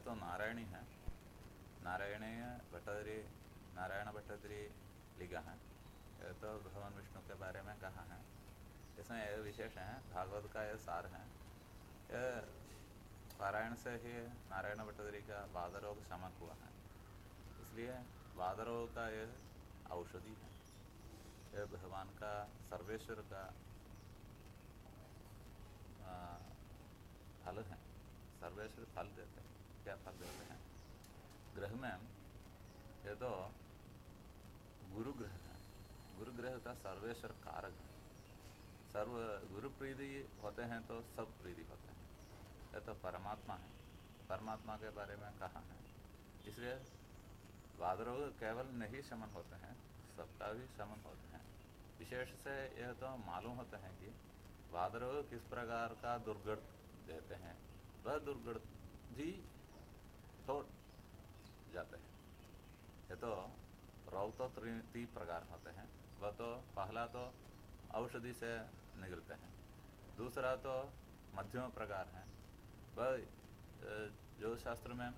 तो नारायणी है, नारायणीय भट्टदरी, नारायण भट्टदरी लिखा है। यह तो भगवान विष्णु के बारे में कहा है। इसमें यह विशेष है, भागवत का यह सार है। यह पारायण से ही नारायण भट्टदरी का वादरोग शमन हुआ है, इसलिए वादरोग का यह औषधि है। यह भगवान का, सर्वेश्वर का फल है। सर्वेश्वर फल देते हैं। क्या फल देते हैं? ग्रह में ये तो गुरु ग्रह है। गुरु ग्रह का सर्वेश्वर कारक है। सर्व गुरु प्रीति होते हैं तो सब प्रीति होते हैं। यह तो परमात्मा है, परमात्मा के बारे में कहा है। इसलिए वादरोग केवल नहीं शमन होते हैं, सबका भी शमन होते हैं। विशेष से यह तो मालूम होता है कि वादरोग किस प्रकार का दुर्गढ़ देते हैं। वह दुर्गढ़ भी छोड़ जाते हैं। ये तो रोग तो 3 प्रकार होते हैं। वह तो पहला तो औषधि से निगलते हैं, दूसरा तो मध्यम प्रकार है। वह जो शास्त्र में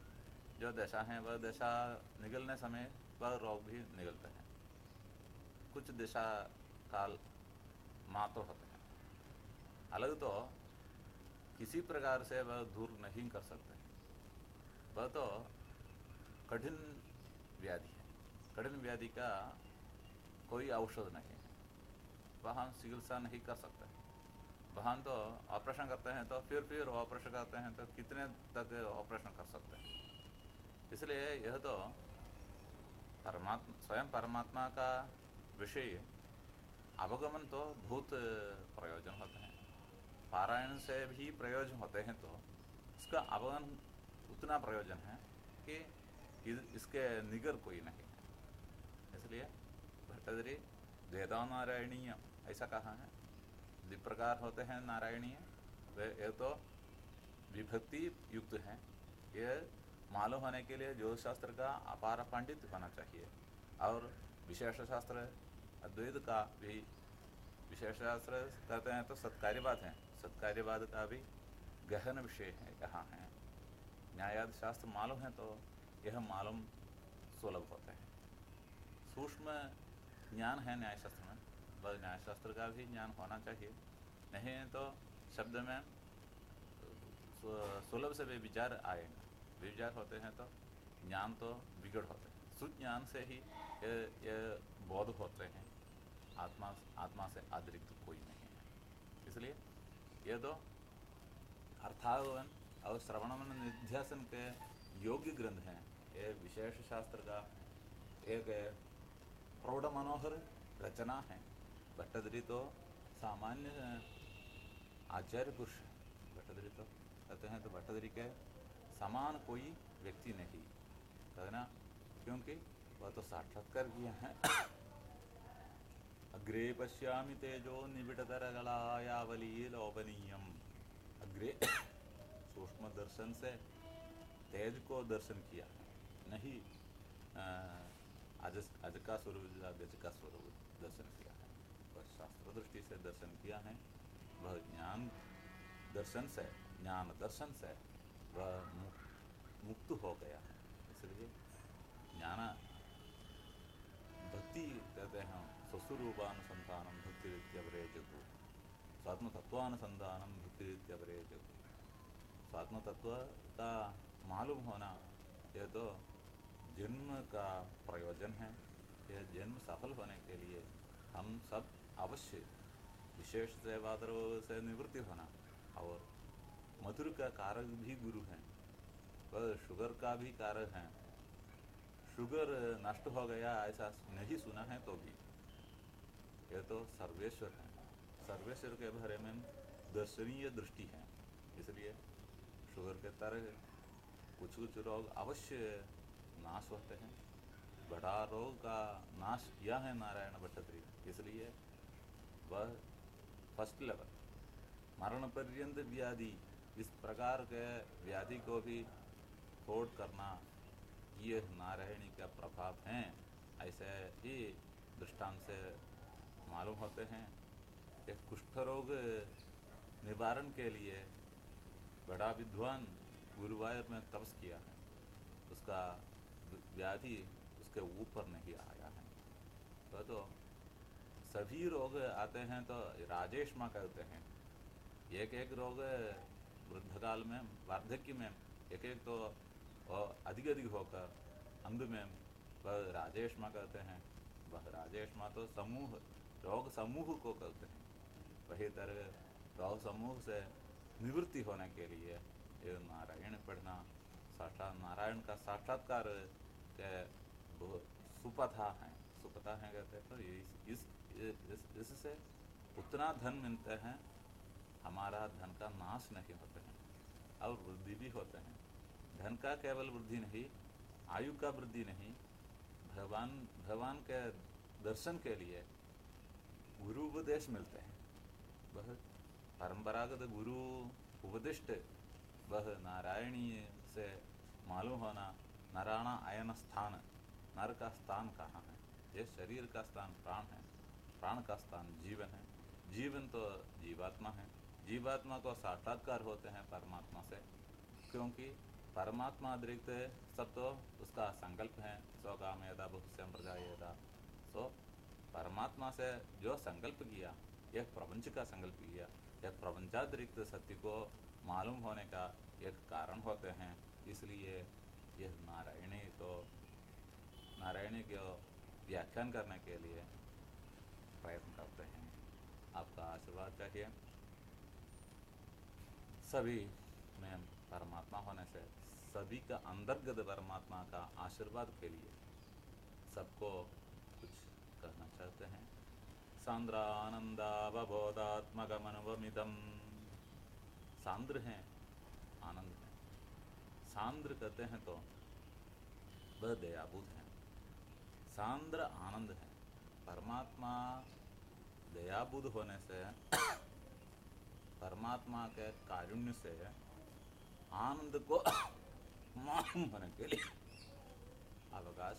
जो दशा है, वह दशा निगलने समय वह रोग भी निगलते हैं। कुछ दशा काल मातो होते हैं, अलग तो किसी प्रकार से वह दूर नहीं कर सकते। वह तो कठिन व्याधि है। कठिन व्याधि का कोई औषध नहीं है, वह हम चिकित्सा नहीं कर सकते। वहाँ तो ऑपरेशन करते हैं तो फिर ऑपरेशन करते हैं तो कितने तक ऑपरेशन कर सकते हैं। इसलिए यह तो स्वयं परमात्मा का विषय अवगमन तो बहुत प्रयोजन होते हैं। पारायण से भी प्रयोजन होते हैं, तो इसका अवगमन उतना प्रयोजन है कि इसके निगर कोई नहीं है। इसलिए भट्टदरी वेदा नारायणीय ऐसा कहा है। 2 प्रकार होते हैं नारायणीय। वे एक तो विभक्ति युक्त हैं। ये मालूम होने के लिए ज्योतिष शास्त्र का अपार पांडित्य होना चाहिए, और विशेष शास्त्र अद्वैत का भी, विशेष शास्त्र कहते हैं तो सत्कार्यवाद है, सत्कार्यवाद का भी गहन विषय है यहाँ है। न्यायादि शास्त्र मालूम है तो यह मालूम सुलभ होते हैं। सूक्ष्म ज्ञान है न्यायशास्त्र में, वह न्यायशास्त्र का भी ज्ञान होना चाहिए। नहीं तो शब्द में सुलभ से वे विचार आएगा। विचार होते हैं तो ज्ञान तो बिगड़ होते हैं। सुज्ञान से ही ये बोध होते हैं। आत्मा से अतिरिक्त कोई नहीं है। इसलिए ये तो अर्थावगमन और श्रवणमन निध्यासन के योग्य ग्रंथ हैं। ये विशेष शास्त्र का एक प्रौढ़ मनोहर रचना है। भट्टदरी तो सामान्य आचार्य पुरुष है। भट्टदरी तो कहते हैं तो भट्टदरी के समान कोई व्यक्ति नहीं, कहना, क्योंकि वह तो साक्षात्कार किया है। अग्रे पश्यामि तेजो निबिड़तरगलायावली लोभनीयम। अग्रे सूक्ष्म दर्शन से तेज को दर्शन किया है, नहीं अज का स्वरूप गज का स्वरूप दर्शन किया है। वह शास्त्र दृष्टि से दर्शन किया है। वह ज्ञान दर्शन से, ज्ञान दर्शन से वह मुक्त हो गया है। इसलिए ज्ञान भक्ति कहते हैं, स्वस्वरूपानुसंधानम भक्ति रित्यपरे जगु, स्वात्मतत्वानुसंधानम भक्ति रित्यपरे जगु। स्वात्मतत्व का मालूम होना यह तो जन्म का प्रयोजन है। यह जन्म सफल होने के लिए हम सब अवश्य विशेष से वादरोग से निवृत्ति होना, और मधुर का कारक भी गुरु हैं, वह शुगर का भी कारक हैं। शुगर नष्ट हो गया ऐसा नहीं सुना है तो भी यह तो सर्वेश्वर है। सर्वेश्वर के बारे में दर्शनीय दृष्टि है। इसलिए शुगर के तरह कुछ रोग अवश्य नाश होते हैं। बड़ा रोग का नाश किया है नारायण भट्टदरी। इसलिए वह फर्स्ट लेवल मरण पर्यंत व्याधि, इस प्रकार के व्याधि को भी छोड़ करना, ये नारायणी का प्रभाव हैं। ऐसे ही दृष्टांत से मालूम होते हैं। एक कुष्ठ रोग निवारण के लिए बड़ा विद्वान गुरुवायूर में तपस किया है। उसका व्याधि उसके ऊपर नहीं आया है। तो सभी रोग आते हैं तो राजेश माँ कहते हैं, एक एक रोग वृद्धकाल में, वार्धक्य में एक एक तो अधिक अधिक होकर अंध में वह राजेश माँ कहते हैं। वह राजेश माँ तो समूह, रोग समूह को कहते हैं। वही तरह रोग समूह से निवृत्ति होने के लिए ये नारायण पढ़ना, साक्षात नारायण का साक्षात्कार के सुपथा है, सुपथा है कहते हैं। तो इससे उतना धन मिलते हैं, हमारा धन का नाश नहीं होते हैं और वृद्धि भी होते हैं। धन का केवल वृद्धि नहीं, आयु का वृद्धि नहीं, भगवान के दर्शन के लिए गुरु उपदेश मिलते हैं। वह परंपरागत गुरु उपदिष्ट, वह नारायणीय से मालूम होना, नारायण आयन स्थान, नर का स्थान कहाँ है, ये शरीर का स्थान प्राण है, प्राण का स्थान जीवन है, जीवन तो जीवात्मा है, जीवात्मा को साक्षात्कार होते हैं परमात्मा से, क्योंकि परमात्मा अतिरिक्त सब तो उसका संकल्प है। सो कामयेदा बहुश्यम प्रजायेदा। सो परमात्मा से जो संकल्प किया, एक प्रपंच का संकल्प किया, एक प्रपंचातिरिक्त सत्य को मालूम होने का एक कारण होते हैं। इसलिए यह नारायणी को व्याख्यान करने के लिए प्रयत्न करते हैं। आपका आशीर्वाद चाहिए। सभी में परमात्मा होने से सभी का अंतर्गत परमात्मा का आशीर्वाद के लिए सबको कुछ कहना चाहते हैं। सांद्रानंदावबोधात्मकमनुभवमिदं। सांद्र हैं, आनंद है। सांद्र कहते हैं तो वह दयाबुद्ध है। सांद्र आनंद है। परमात्मा दयाबुद्ध होने से, परमात्मा के कारुण्य से आनंद को मालूम होने के लिए अवकाश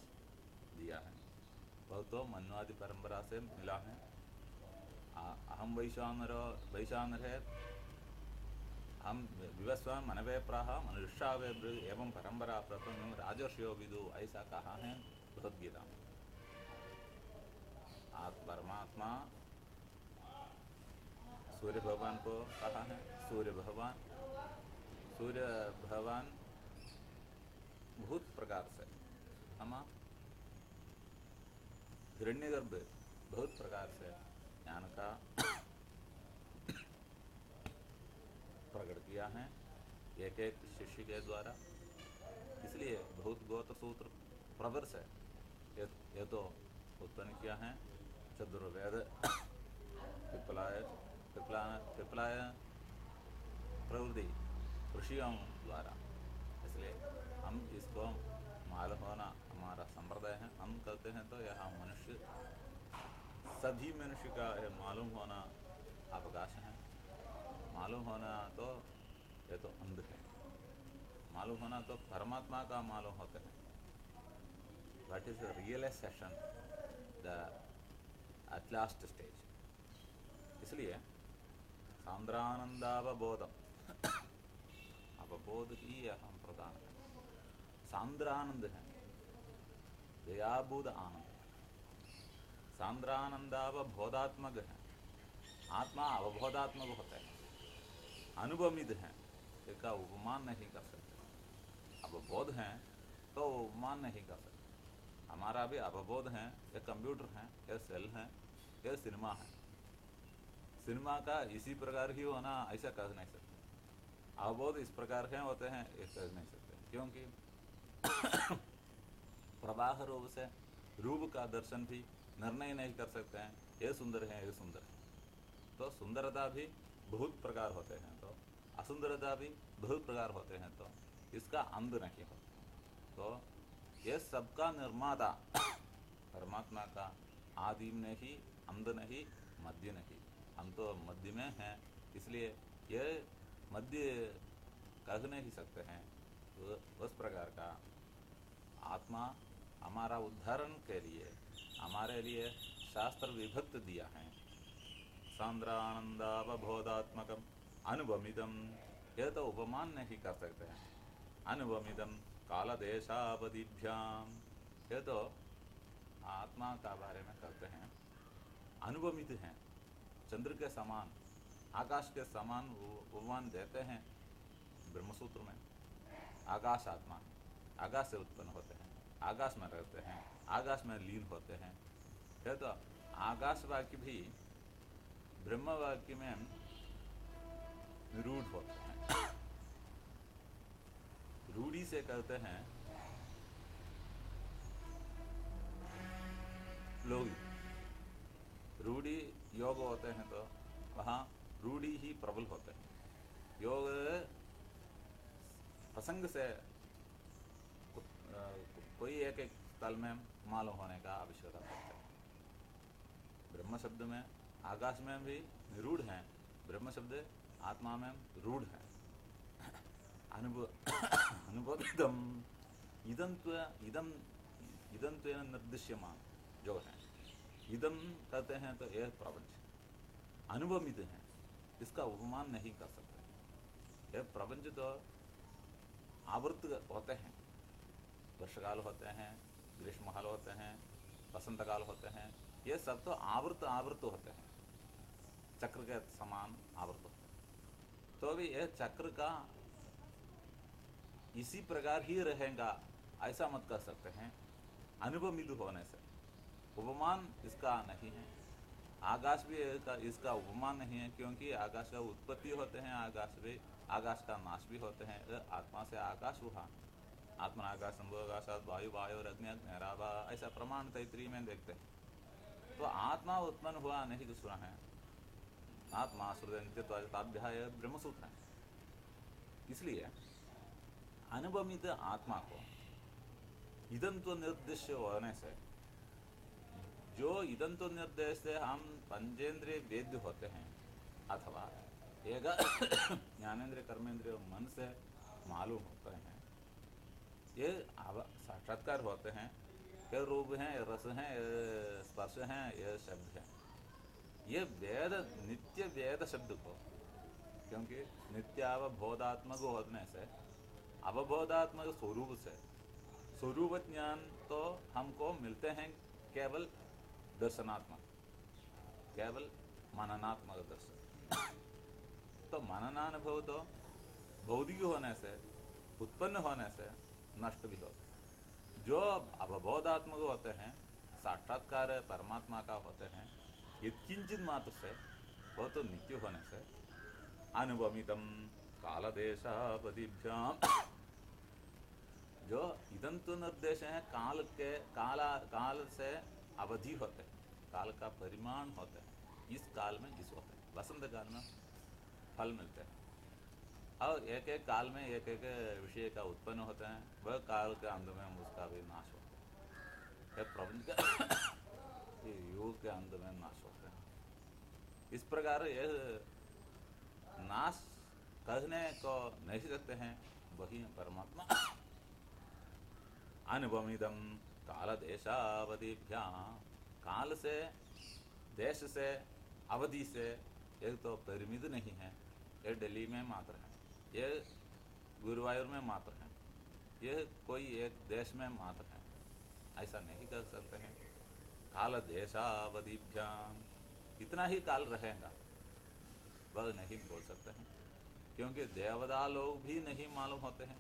दिया है। वह तो मन्वादि परंपरा से मिला है। अहम वैशानर है, हम विवस्वान मनवे प्राह मनुष्यावे एवं परंपरा प्रथम राजर्षियो विदु, ऐसा कहा है भगवद्गीता में। आप परमात्मा सूर्य भगवान को कहा है। सूर्य भगवान बहुत प्रकार से, हम हिरण्यगर्भ बहुत प्रकार से ज्ञान का प्रकट किया है एक एक शिष्य के द्वारा। इसलिए बहुत गौत सूत्र प्रवर से ये तो उत्पन्न किया है। चतुर्वेद पिपलाय प्रवृत्ति ऋषियों द्वारा। इसलिए हम इसको मालूम होना हमारा संप्रदाय है। हम कहते हैं तो यह मनुष्य, सभी मनुष्य का यह मालूम होना अवकाश है। मालूम होना तो ये तो अंध है। मालूम होना तो परमात्मा का मालूम होते हैं। What is the realisation, the at last stage. इसलिए सांद्रानंदावबोधम, अवबोध ही हम प्रदान है। सांद्रानंद है, दयाबुद्ध आनंद। सांद्रानंदावबोधात्मक है, आत्मा अवबोधात्मक होता है। अनुभवित है, इसका उपमान नहीं कर सकते। अवबोध है तो उपमान नहीं कर सकते। हमारा भी अवबोध है, यह कंप्यूटर है, यह सेल है, यह सिनेमा है। सिनेमा का इसी प्रकार ही होना ऐसा कह नहीं सकते। अवबोध इस प्रकार के होते हैं, ये कह नहीं सकते, क्योंकि प्रवाह रूप से रूप का दर्शन भी निर्णय नहीं कर सकते हैं। ये सुंदर है, ये सुंदर है। तो सुंदरता भी बहुत प्रकार होते हैं, तो असुंदरता भी बहुत प्रकार होते हैं, तो इसका अंत नहीं होता। तो ये सबका निर्माता परमात्मा का आदि नहीं, अंत नहीं, मध्य नहीं। हम तो मध्य में हैं, इसलिए ये मध्य कह नहीं सकते हैं। तो उस प्रकार का आत्मा हमारा उद्धारण के लिए हमारे लिए शास्त्र विभक्त दिया है। सांद्रानंदावबोधात्मकम अनुभवमिदम, यह तो उपमान नहीं कर सकते हैं। अनुभवमिदम काल देशावधिभ्याम, ये तो आत्मा का बारे में कहते हैं, अनुपमित हैं, चंद्र के समान, आकाश के समान उपमान देते हैं ब्रह्मसूत्र में। आकाश आत्मा है, आकाश से उत्पन्न होते हैं, आकाश में रहते हैं, आकाश में लीन होते हैं। यह तो आकाश वाक्य भी ब्रह्म वाक्य में निरूढ़ होते हैं। रूढ़ी से कहते हैं लोग, रूढ़ी योग होते हैं तो वहाँ रूढ़ी ही प्रबल होते हैं। योग प्रसंग से कोई एक एक स्थल में मालूम होने का आवश्यकता पड़ता है। ब्रह्म शब्द में आकाश में भी निरूढ़ है, ब्रह्म शब्द आत्मा में रूढ़ है। अनुभवितम इदंत्वेन निर्दिश्यमान जो है, इदम कहते हैं तो यह प्रपंच अनुभवित है, इसका उपमान नहीं कर सकते। यह प्रपंच तो आवृत होते हैं, वर्षकाल होते हैं, ग्रीष्मकाल होते हैं, वसंतकाल होते हैं, ये सब तो आवृत होते हैं, चक्र के समान आवृत होते हैं। तो भी यह चक्र का इसी प्रकार ही रहेगा ऐसा मत कर सकते हैं अनुपमित होने से। उपमान इसका नहीं है, आकाश भी इसका उपमान नहीं है, क्योंकि आकाश का उत्पत्ति होते हैं, आकाश का नाश भी होते हैं। आत्मा से आकाश हुआ, आत्मा आकाश संभोगाशात वायु वायु अग्नि अग्निराभा, ऐसा प्रमाण तैतरीय में देखते हैं। तो आत्मा उत्पन्न हुआ नहीं कुछ सुना है, आत्मा श्रुताभ्याय ब्रह्मसूत्र है। इसलिए अनुपमित आत्मा को इदंत्व निर्देश होने से, जो इदंत्व निर्देश से हम पंचेंद्रिय वेद्य होते हैं, अथवा एक ज्ञानेन्द्रिय कर्मेंद्रिय मन से मालूम होते हैं, ये साक्षात्कार होते हैं। ये रूप हैं, ये रस हैं, ये स्पर्श हैं, ये शब्द हैं। ये वेद, नित्य वेद शब्द को, क्योंकि नित्यावबोधात्मक होने से, अवबोधात्मक स्वरूप से, स्वरूप ज्ञान तो हमको मिलते हैं केवल दर्शनात्मक, केवल मननात्मक दर्शन। तो मननानुभव तो भौतिक होने से, उत्पन्न होने से नष्ट भी होते हैं। जो अवबोधात्मक होते हैं, साक्षात्कार परमात्मा का होते हैं, यत्किंचित मात्र से, वो तो नित्य होने से अनुपमितम कालदेशावधिभ्याम, जो इदंतु निर्देश है, काल से अवधि होते हैं, काल का परिमाण होते हैं। इस काल में इस होते हैं, वसंत काल में फल मिलते हैं, और एक एक काल में एक एक विषय का उत्पन्न होते हैं, वह काल के अंत में उसका भी नाश होता है। यह प्रपंच के युग के अंत में नाश होते हैं। इस प्रकार यह नाश कहने को नहीं सकते हैं, वही परमात्मा। अनुपमितम काल देशावधिभ्याम, काल से, देश से, अवधि से एक तो परिमित नहीं है। ये दिल्ली में मात्र है, ये गुरुवायूर में मात्र है, ये कोई एक देश में मात्र है, ऐसा नहीं कर सकते हैं। काल देशावधिभ्याम, इतना ही काल रहेगा वह नहीं बोल सकते हैं, क्योंकि देवता लोग भी नहीं मालूम होते हैं।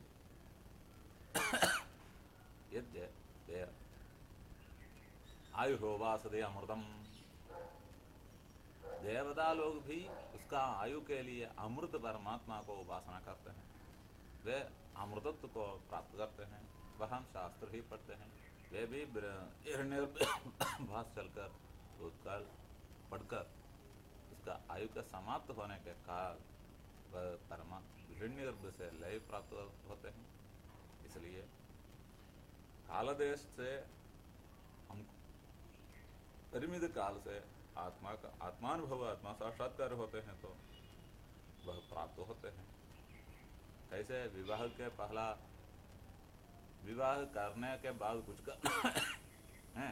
ये आयुर्वासदे अमृतम, देवता लोग भी उसका आयु के लिए अमृत परमात्मा को उपासना करते हैं, वे अमृतत्व को प्राप्त करते हैं। वह हम शास्त्र ही पढ़ते हैं, वे भी भाष चलकर भूतकाल पढ़कर उसका आयु का समाप्त होने के काल वह परमात्मा हिरण्यगर्भ से लय प्राप्त होते हैं। इसलिए कालदेश से हम परिमित काल से आत्मा का आत्मानुभव, आत्मा साक्षात्कार होते हैं तो वह प्राप्त होते हैं। कैसे विवाह के पहला, विवाह करने के बाद कुछ का है,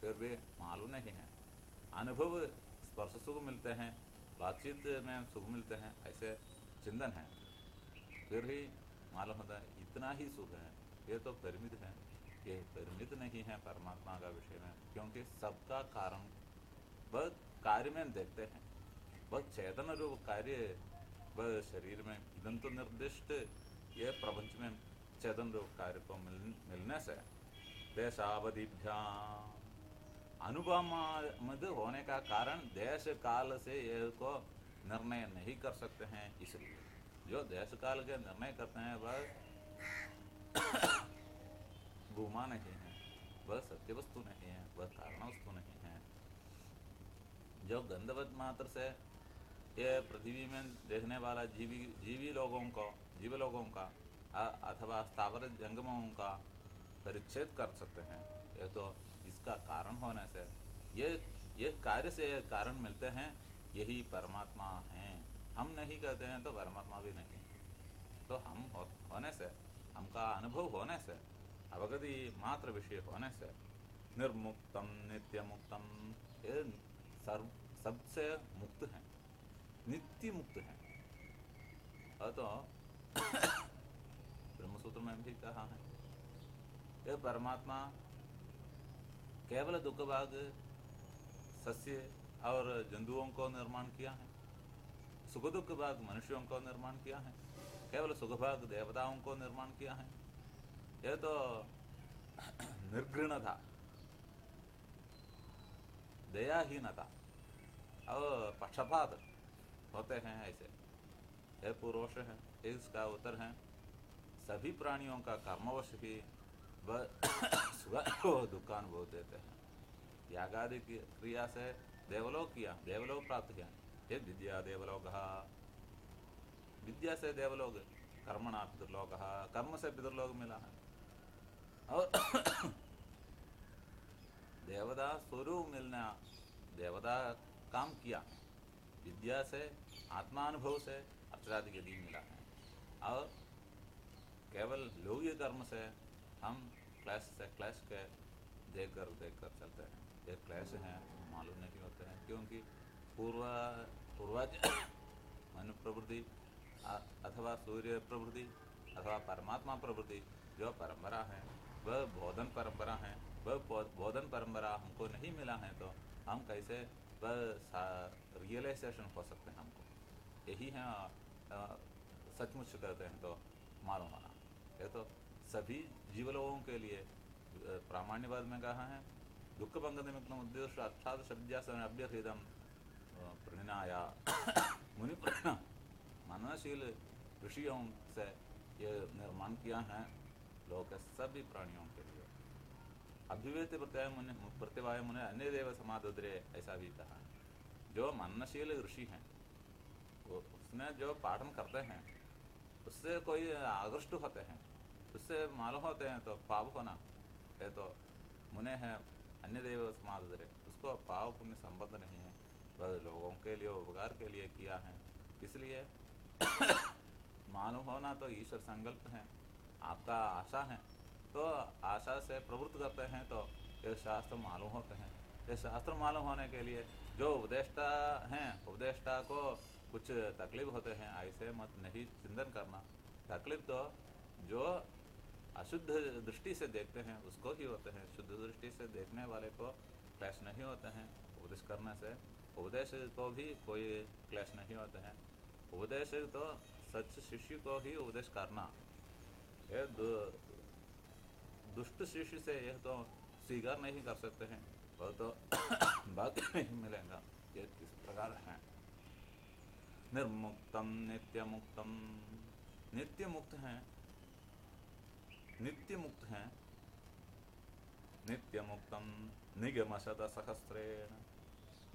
फिर भी मालूम नहीं है, अनुभव स्पर्श सुख मिलते हैं, बातचीत में सुख मिलते हैं, ऐसे चिंतन है, फिर ही मालूम होता है इतना ही सुख है, ये तो परिमित है, ये परिमित नहीं है परमात्मा का विषय में, क्योंकि सबका कारण वह कार्य में देखते हैं, वह चेतन रूप कार्य वह शरीर में इदंतु निर्दिष्ट ये प्रपंच में चेतन रूप कार्य को मिलने से देशावधिभ्याम अनुपमद होने का कारण देश काल से ये को निर्णय नहीं कर सकते हैं। इसलिए जो देश काल के निर्णय करते हैं वह भूमा नहीं है, वह सत्य वस्तु नहीं है, वह कारण वस्तु नहीं है। जो गंधवत मात्र से ये पृथ्वी में देखने वाला जीवी लोगों का अथवा स्थावर जंगमों का परिच्छेद कर सकते हैं, ये तो इसका कारण होने से ये कार्य से कारण मिलते हैं, यही परमात्मा हैं। हम नहीं कहते हैं तो परमात्मा भी नहीं, तो हम होने से, हमका अनुभव होने से, अवगति मात्र विषय होने से निर्मुक्तम नित्य मुक्तम, ये सबसे मुक्त हैं, नित्य मुक्त हैं। तो ब्रह्मसूत्र में भी कहा है ये परमात्मा केवल दुख भाग सस्य और जंतुओं को निर्माण किया है, सुख दुख भाग मनुष्यों को निर्माण किया है, केवल सुख भाग देवताओं को निर्माण किया है। यह तो निर्घृणता, दयाहीनता और पक्षपात होते हैं ऐसे। यह पूर्वश है, इसका उत्तर है सभी प्राणियों का कर्मवश ही वह सुख और दुखानुभव देते हैं। यागादि की क्रिया से देवलोक किया, देवलोक प्राप्त किया, ये विद्या देवलोक, विद्या से देवलोक, कर्मणा पितृलोक, कर्म से पितृलोक मिला है। और देवता स्वरूप मिलना, देवता काम किया, विद्या से आत्मानुभव से अक्षरादि के लिए मिला है। और केवल लौकिक कर्म से हम क्लेश से क्लेश के देख कर चलते हैं। ये क्लेश हैं मालूम नहीं होते हैं, क्योंकि पूर्वज मनु प्रवृत्ति अथवा सूर्य प्रवृत्ति अथवा परमात्मा प्रवृत्ति जो परंपरा है वह बोधन परंपरा है। वह बोधन परंपरा हमको नहीं मिला है तो हम कैसे वह रियलाइजेशन हो सकते हैं हमको। यही है सचमुच कहते हैं तो मालूम होना। ये तो सभी जीव लोगों के लिए प्रामाण्यवाद में कहा है दुख भंग निमित्तम उद्देश्य अर्थात शब्दासन अभ्यर्थितम प्रणिनाया मुनि मननशील ऋषियों से ये निर्माण किया है लोक के सभी प्राणियों के लिए। अभिव्यक्ति प्रत्यवाय मुने अन्य देव समादुद्रे ऐसा भी कहा है। जो मननशील ऋषि हैं उसने जो पाठन करते हैं उससे कोई आकृष्ट होते हैं, उससे मालूम होते हैं तो पाप होना है तो मुने है अन्य देव समादुद्रे, उसको पाप पुण्य संबंध नहीं है, वह लोगों के लिए उपकार के लिए किया है। इसलिए मालूम होना तो ईश्वर संकल्प है। आपका आशा है तो आशा से प्रवृत्त करते हैं तो ये शास्त्र मालूम होते हैं। ये शास्त्र मालूम होने के लिए जो उपदेष्टा हैं, उपदेष्टा को कुछ तकलीफ होते हैं ऐसे मत नहीं चिंतन करना। तकलीफ तो जो अशुद्ध दृष्टि से देखते हैं उसको ही होते हैं, शुद्ध दृष्टि से देखने वाले को क्लेश नहीं होते हैं। उपदेश करने से उपदेश को भी कोई क्लेश नहीं होते हैं। उपदेश तो सच शिष्य को ही उपदेश करना, ये दुष्ट शिष्य से यह तो स्वीकार नहीं कर सकते हैं, वो तो भाग्य नहीं मिलेगा। ये किस प्रकार है निर्मुक्तम नित्य मुक्तम, नित्य मुक्त हैं, नित्य मुक्त हैं। नित्य मुक्तम निगम शत सहस्रेण,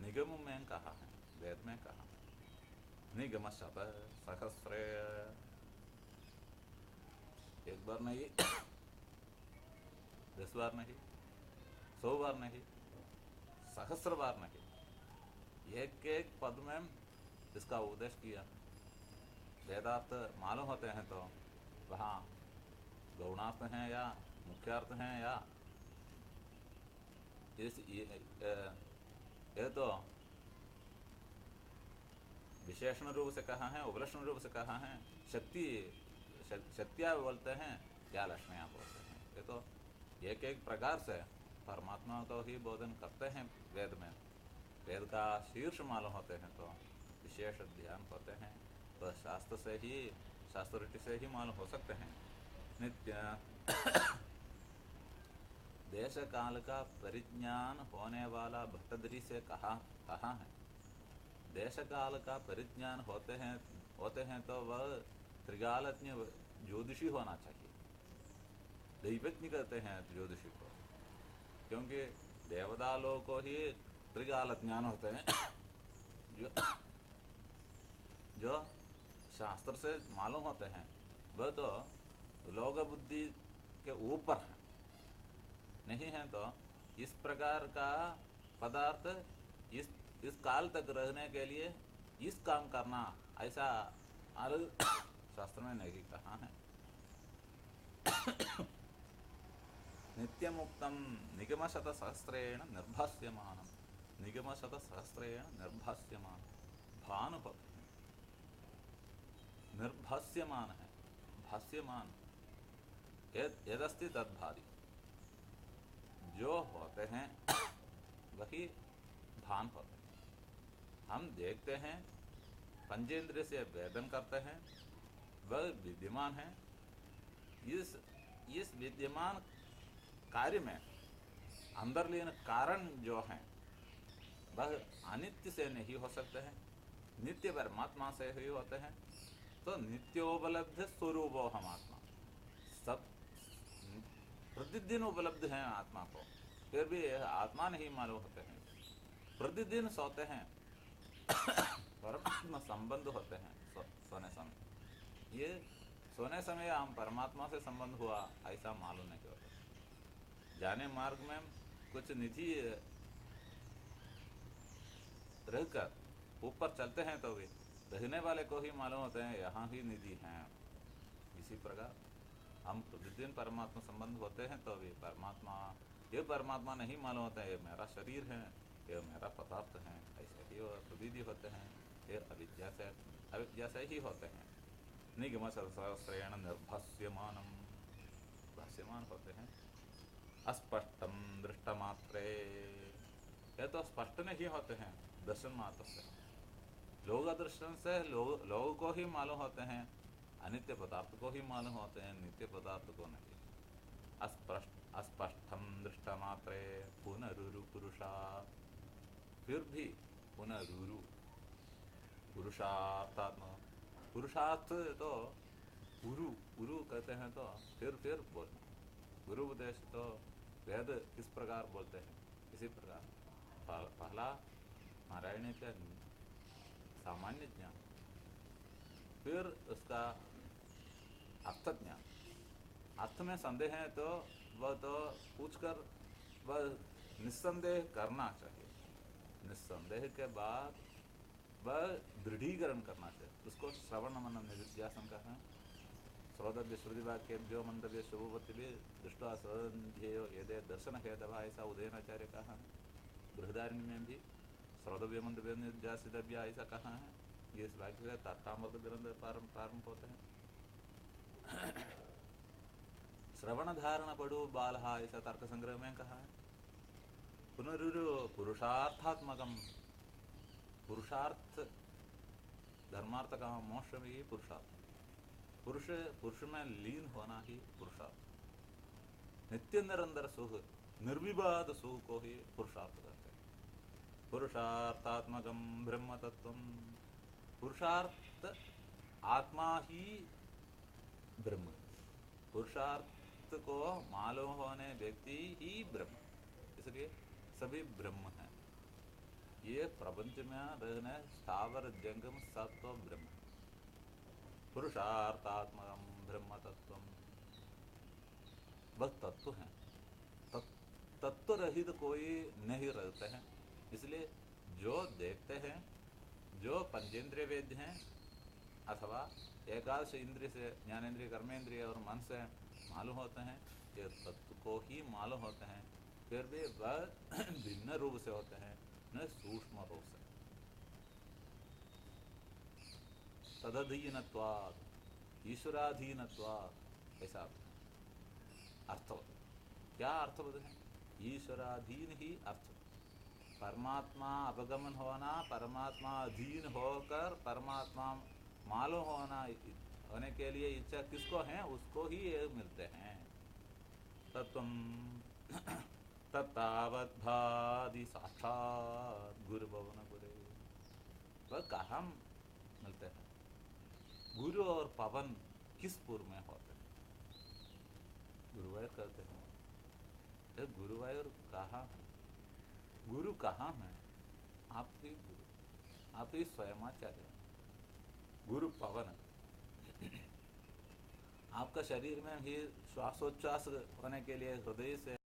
निगम में कहा है, वेद में कहा निगम शत सहस्रेण, एक बार नहीं 10 बार नहीं 100 बार नहीं 1000 बार नहीं, एक एक पद में इसका उपदेश किया। वेदार्थ मालूम होते हैं तो वहाँ गौणार्थ हैं या मुख्यार्थ हैं या ये तो विशेषण रूप से कहा है, उपलक्षण रूप से कहा है। शक्तिया बोलते हैं क्या लक्षण आप बोलते हैं? ये तो एक एक प्रकार से परमात्मा को ही बोधन करते हैं वेद में। वेद का शीर्ष मालूम होते हैं तो विशेष ध्यान होते हैं, तो शास्त्र से ही, शास्त्र रीति से ही मालूम हो सकते हैं। नित्य देश काल का परिज्ञान होने वाला भट्टदरी से कहा है। देश काल का परिज्ञान होते हैं तो वह त्रिकालज्ञ ज्योतिषी होना चाहिए। दैवज्ञ कहते हैं ज्योतिषी को, क्योंकि देवता लोग को ही त्रिकाल ज्ञान होते हैं जो जो शास्त्र से मालूम होते हैं, वह तो लोक बुद्धि के ऊपर है। नहीं है तो इस प्रकार का पदार्थ इस काल तक रहने के लिए इस काम करना, ऐसा अलग शास्त्र में नहीं कहा है। नित्यमुक्तम निगमशतसहस्रेण निर्भास्यमानम, निगमशतसहस्रेण निर्भास्यमान, भानुभव निर्भास्यमान है, भास्यमान यदस्ति तद्भाति, जो होते हैं वही भान होते हैं। हम देखते हैं, पंचेंद्रिय से वेदन करते हैं, वह विद्यमान है। इस विद्यमान कार्य में अंतर्लीन कारण जो है वह अनित्य से नहीं हो सकते हैं, नित्य परमात्मा से ही होते हैं। तो नित्योपलब्ध स्वरूपो हम आत्मा, सब प्रतिदिन उपलब्ध हैं आत्मा को, फिर भी आत्मा नहीं मालूम होते हैं। प्रतिदिन सोते हैं, परमात्मा संबंध होते हैं सोने समय। ये सोने समय हम परमात्मा से संबंध हुआ ऐसा मालूम नहीं होता। जाने मार्ग में कुछ निधि रहकर ऊपर चलते हैं तो भी रहने वाले को ही मालूम होते हैं यहाँ ही निधि हैं। इसी प्रकार हम प्रतिदिन परमात्मा संबंध होते हैं तो भी ये परमात्मा नहीं मालूम होता है, ये मेरा शरीर है, ये मेरा पदार्थ है, ऐसे ही प्रतीति होते हैं। ये अविद्या से ही होते हैं। निगम सहस्रेण निर्भास्यमानम, भास्यमान होते हैं। अस्पष्टम दृष्टमात्रे, ये तो स्पष्ट नहीं होते हैं दर्शन मात्र से। लोग दर्शन से लोगों को ही मालूम होते हैं, अनित्य पदार्थ को ही मालूम होते हैं, नित्य पदार्थ को नहीं। अस्पष्टम दृष्टमात्रे पुनरुरु पुरुषा, फिर भी पुनरुरु पुरुषार्थात्मा, पुरुषार्थ तो उरु कहते हैं तो फिर बोलना। गुरु उपदेश तो वेद इस प्रकार बोलते हैं। इसी प्रकार पहला नारायण का सामान्य ज्ञान, फिर उसका अर्थ ज्ञान। अर्थ में संदेह है तो वह तो पूछकर वह निस्संदेह करना चाहिए। निस्संदेह के बाद वह दृढ़ीकरण करना चाहिए। उसको श्रवण मनन निधिध्यासन कहते हैं। श्रोतव्य श्रुतिवाक्येभ्यो मंतव्य शुभवतिभिः दृष्ट्वा स्वध्येयो यदे दर्शन हेतवः, ऐसा उदयनाचार्य कहा है। बृहदारण्य में भी श्रोतव्य मंतव्य निधिध्यासितव्य ऐसा कहा है। ये इस वाक्य से तर्कामृत ग्रंथ प्रारंभ होते हैं। श्रवण धारण पड़ो बालः, ऐसा तर्क संग्रह में कहा है। पुनरुरु पुरुषार्थात्मकम, पुरुषार्थ धर्मार्थ का मोक्ष में ही पुरुषार्थ, पुरुष में लीन होना ही पुरुषार्थ। नित्य निरंतर सुख, निर्विवाद सुख को ही पुरुषार्थ कहते हैं। पुरुषार्थात्मकम ब्रह्म तत्वम, पुरुषार्थ आत्मा ही ब्रह्म, पुरुषार्थ को मालूम होने व्यक्ति ही ब्रह्म, इसलिए सभी ब्रह्म हैं। ये प्रपंच में रहने स्थावर जंगम सब तो ब्रह्म। पुरुषार्थात्मकम ब्रह्म तत्वम, वह तत्व है। तत्व रहित कोई नहीं रहते हैं। इसलिए जो देखते हैं, जो पंचेंद्रिय वेद्य हैं अथवा एकादश इंद्रिय से, ज्ञानेन्द्रिय कर्मेंद्रिय और मन से मालूम होते हैं, ये तत्व को ही मालूम होते हैं। फिर भी वह भिन्न रूप से होते हैं, न सूक्ष्म रूप से। तदधीनत्वात् ईश्वराधीनत्वात्, ऐसा अर्थवत। क्या अर्थवत है? ईश्वराधीन ही अर्थ। परमात्मा अवगमन होना, परमात्मा अधीन होकर परमात्मा मालूम होने के लिए इच्छा किसको है? उसको ही ये मिलते हैं। तत्वम तत्तावद्भादि साक्षात गुरु भवन गुरे। वह कहाँ मिलते हैं? गुरु और पवन किस पुर में होते हैं? गुरुवायूर कहते हैं। ये गुरुवायूर कहाँ है? गुरु कहाँ है? आप ही गुरु, आप ही स्वयमाचार्य। गुरु पवन। आपका शरीर में ही श्वासोच्छ्वास होने के लिए हृदय से